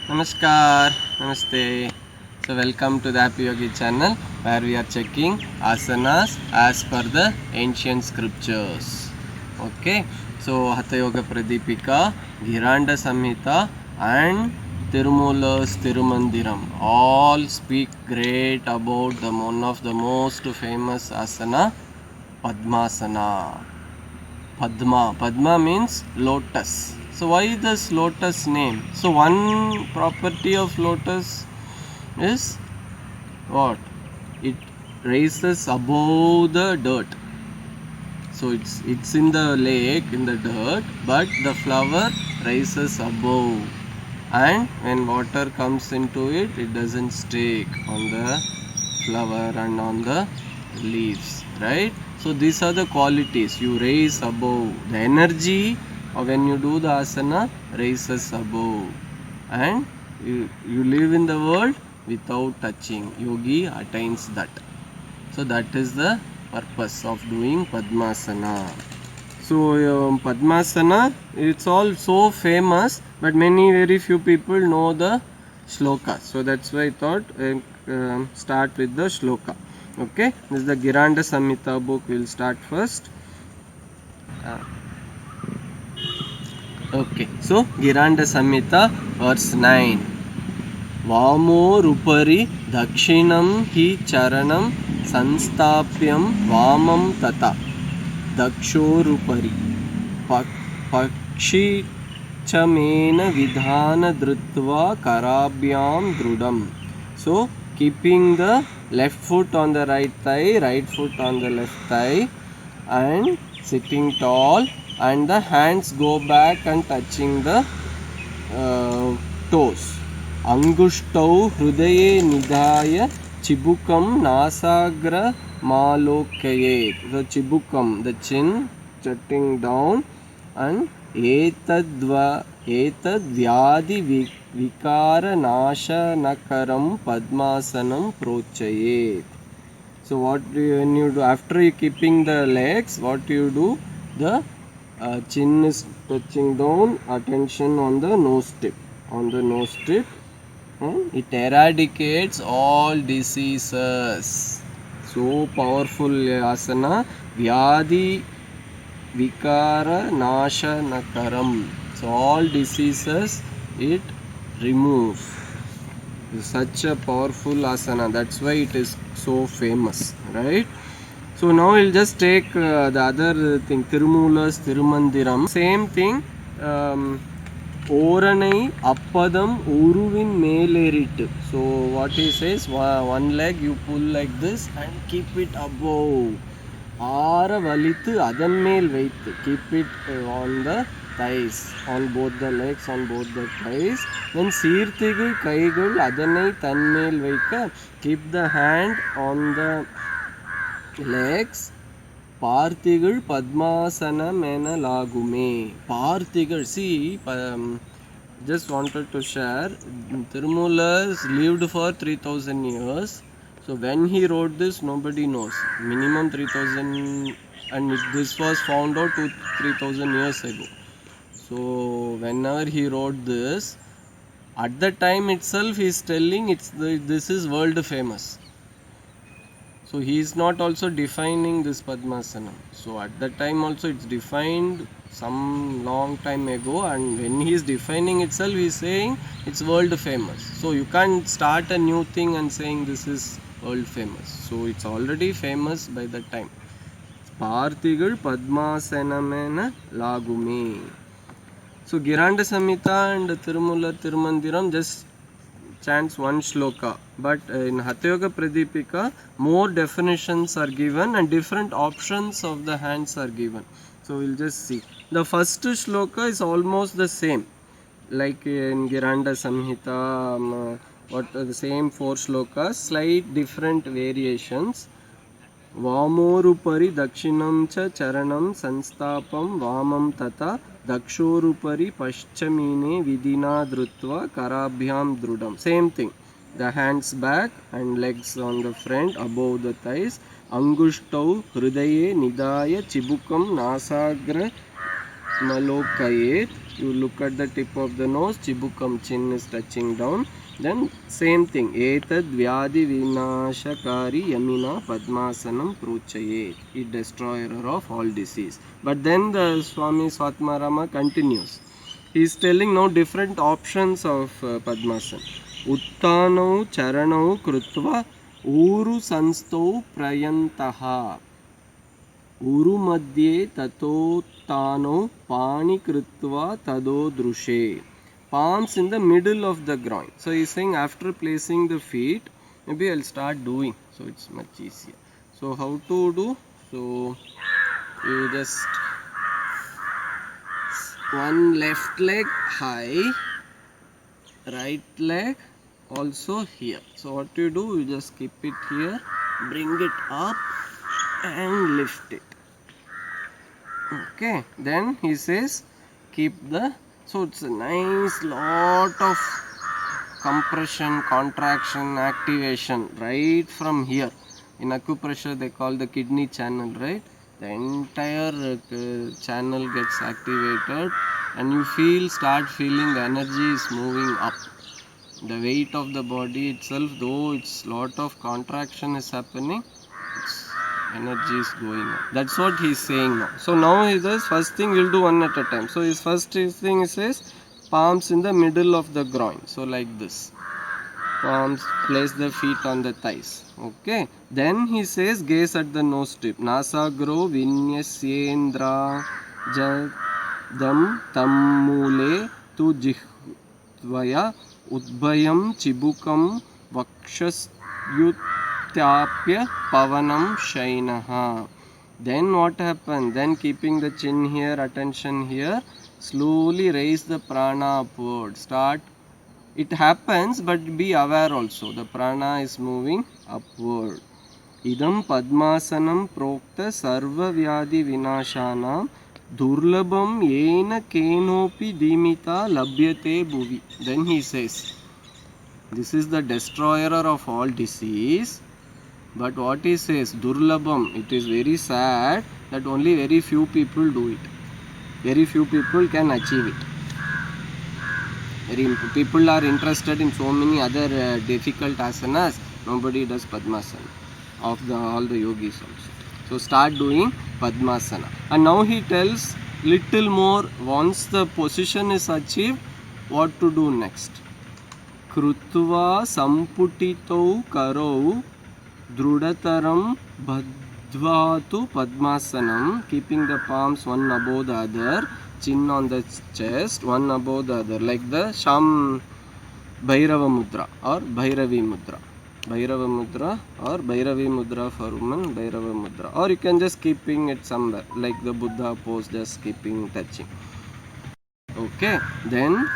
Namaskar, Namaste. So welcome to the Happy Yogi channel where we are checking asanas as per the ancient scriptures. Okay, so Hatha Yoga Pradipika, Giranda Samhita and Tirumula's Tirumandiram all speak great about the one of the most famous asana, Padmasana. Padma means lotus. So why this lotus name? So one property of lotus is what? It rises above the dirt. So it's in the lake in the dirt, but the flower rises above. And when water comes into it, it doesn't stick on the flower and on the leaves, right? So these are the qualities. You raise above. The energy when you do the asana raises above, and you live in the world without touching. Yogi attains that. So that is the purpose of doing Padmasana. So Padmasana, it's all so famous, but very few people know the shloka. So that's why I thought start with the shloka. Okay, this is the Giranda Samhita book. We'll start first. Okay, so Giranda Samhita verse 9. Vamorupari dakshinam hi charanam sanstapyam vamam tata dakshorupari pakshi chamena vidhana dhrutva karabhyam drudam. So keeping the left foot on the right thigh, right foot on the left thigh, and sitting tall, and the hands go back and touching the toes. Anguштೌ hrudaye nidhaya chibukam nasagra malokayet. The chibukam, the chin, jutting down, and etad vyadi vikara nashanakaram padmasanam prochayet. So when you do after you keeping the legs, what you do? The chin is touching down, attention on the nose tip. On the nose tip, it eradicates all diseases. So powerful asana. Vyadi vikara nashanakaram. So all diseases it removes. It's such a powerful asana. That's why it is so famous, right? So now we'll just take the other thing, Tirumula's Tirumandiram. Same thing. Oranai appadam uruvin meleritu. So what he says, one leg you pull like this and keep it above. Ara valithu adan mel vaitu. Keep it on the thighs, on both the legs, on both the thighs. Then seerthigul kaigul adanai thanmel vaikka. Keep the hand on the legs. Parthigal Padmasana mena lagume. Parthigal, see, just wanted to share. Tirumula lived for 3000 years. So when he wrote this, nobody knows. Minimum 3000, and this was found out 3000 years ago. So whenever he wrote this, at the time itself, he is telling this is world famous. So he is not also defining this Padmasana. So at that time also it's defined some long time ago, and when he is defining itself, he is saying it's world famous. So you can't start a new thing and saying this is world famous. So it's already famous by that time. Parthigal Padmasanamena Lagume. So Giranda Samhita and Tirumula Tirumandiram just chants one shloka, but in Hatha Yoga Pradipika more definitions are given and different options of the hands are given. So we'll just see. The first shloka is almost the same, like in Giranda Samhita. What are the same 4 shlokas, slight different variations. Vamorupari dakshinam cha charanam sanstapam vamam tata dakshorupari paschamine vidina drutva karabhyam drudam. Same thing. The hands back and legs on the front above the thighs. Anguштೌ hrudaye nidhaya chibukam nasagra malokayet. you look at the tip of the nose, Chibukam, chin is touching down. Then same thing, Etad Vyadi Vinashakari Yamina Padmasanam Pruchayet, it destroyer of all disease. But then the Swami Swatmarama continues. He is telling now different options of Padmasana. Uttanau Charanau Krutva Uru Sanstau Prayantaha. Uru Madhye Tatotano Pani Krutva Tado Drushe. Palms in the middle of the groin. So he is saying after placing the feet, maybe I'll start doing. So it's much easier. So how to do? So you just one left leg high, right leg also here. So what you do? You just keep it here, bring it up and lift it. Okay, then he says keep the, so it's a nice lot of compression, contraction, activation right from here. In acupressure they call the kidney channel, right? The entire channel gets activated and you start feeling the energy is moving up. The weight of the body itself, though it's lot of contraction is happening, energy is going up. That's what he's saying now. So now he says first thing we'll do one at a time. So his first thing he says palms in the middle of the groin. So like this. Palms, place the feet on the thighs. Okay. Then he says gaze at the nose tip. Nasagro vinyasyendra jadam tammule tu jihvaya udbhayam chibukam vakshasyut Tapya Pavanam Shainaha. Then what happened? Then keeping the chin here, attention here, slowly raise the prana upward. Start. It happens, but be aware also. The prana is moving upward. Idam Padmasanam Prokta Sarva Vyadi Vinashana Durlabam Yena Kenopi Dimita Labhyate Bhuvi. Then he says, this is the destroyer of all disease. But what he says, Durlabham, it is very sad that only very few people do it. Very few people can achieve it. People are interested in so many other difficult asanas. Nobody does Padmasana of all the yogis also. So start doing Padmasana. And now he tells little more, once the position is achieved, what to do next. Krutva Samputitau Karau Drudataram Bhadvatu Padmasanam, keeping the palms one above the other, chin on the chest, one above the other, like the Sham Bhairava Mudra or Bhairavi Mudra. Bhairava Mudra or Bhairavi Mudra for women, Bhairava Mudra. Or you can just keeping it somewhere, like the Buddha pose, just keeping touching. Okay, then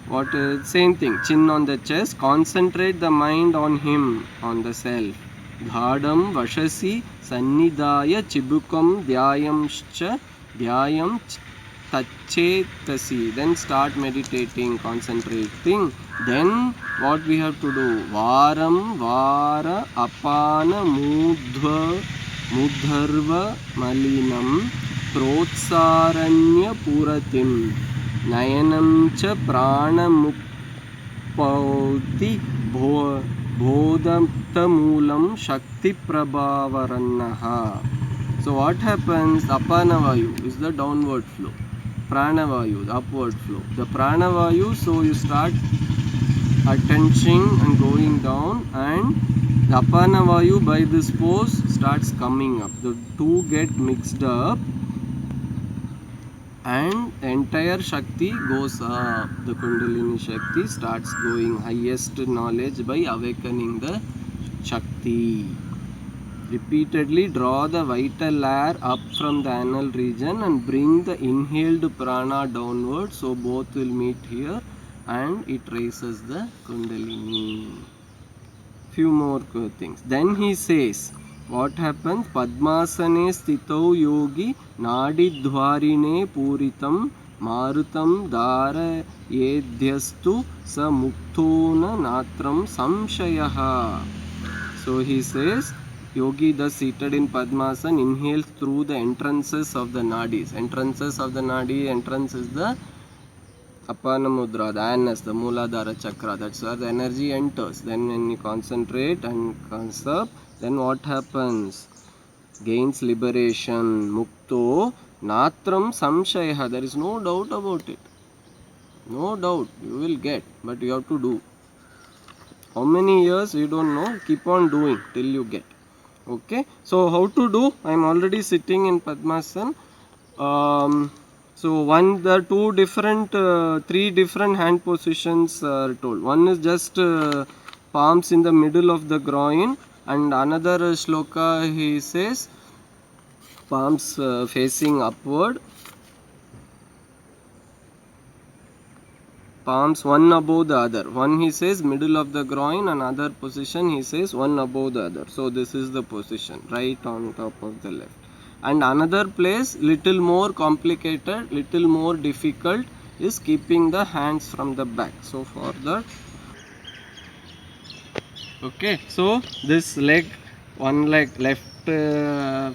what is same thing, chin on the chest, concentrate the mind on him, on the self. Dhadam Vashasi Sannidaya Chibukam Dhyayamscha Dhyayam Tachetasi. Then start meditating, concentrating. Then what we have to do? Varam Vara Apana Mudharva Malinam Protsaranya Puratim Nayanam Cha Prana Mukpauti Bodhamtamulam Shakti Prabhavarannaha. So what happens? Apanavayu is the downward flow. Pranavayu, the upward flow. The Pranavayu, so you start attention and going down, and the Apanavayu by this pose starts coming up. The two get mixed up and the entire Shakti goes up. The Kundalini Shakti starts going highest knowledge by awakening the Shakti. Repeatedly draw the vital air up from the anal region and bring the inhaled prana downward, so both will meet here and it raises the Kundalini. Few more things. Then he says, what happens? Padmasane stitau yogi nadidhvarine puritam marutam dara yedhyastu sa muktona natram samshayaha. So he says, yogi thus seated in Padmasana inhales through the entrances of the nadis. Entrances of the nadi, entrance is the Apana Mudra, the Anus, the Mooladhara Chakra, that's where the energy enters. Then when you concentrate and conserve, then what happens? Gains liberation. Mukto Natram Samshaya. There is no doubt about it. No doubt. You will get, but you have to do. How many years you don't know? Keep on doing till you get. Okay. So how to do? I am already sitting in Padmasana. So there are three different hand positions are told. One is just palms in the middle of the groin, and another shloka he says palms facing upward, palms one above the other. One he says middle of the groin, another position he says one above the other. So this is the position, right on top of the left. And another place little more complicated, little more difficult is keeping the hands from the back. So for that, okay, so this leg, one leg, left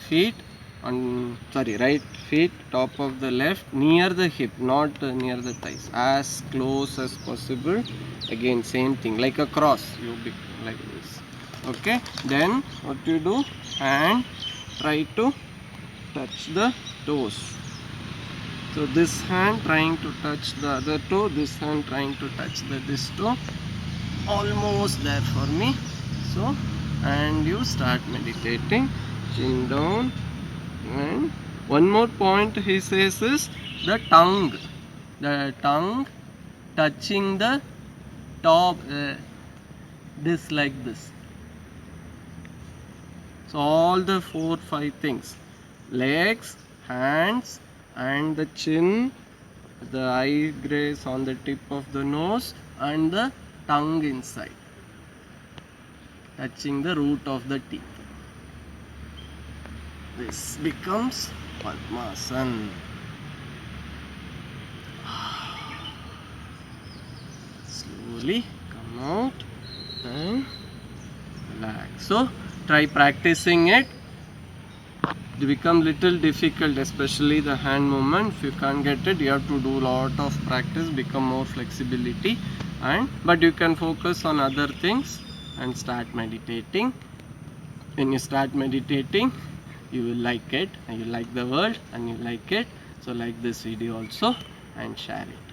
feet on, sorry, right feet, top of the left, near the hip, not near the thighs, as close as possible. Again same thing, like a cross, you be like this. Okay, then what you do, and try to touch the toes. So this hand trying to touch the other toe, this hand trying to touch this toe, almost there for me. So, and you start meditating, chin down. And one more point he says is the tongue touching the top, this like this. So all the 4-5 things, legs, hands, and the chin, the eye grace on the tip of the nose, and the tongue inside, touching the root of the teeth. This becomes Padmasana. Slowly come out and relax. So try practicing it. It become little difficult, especially the hand movement. If you can't get it, you have to do lot of practice, become more flexibility, but you can focus on other things and start meditating. When you start meditating, you will like it, and you like the world, and you like it. So like this video also and share it.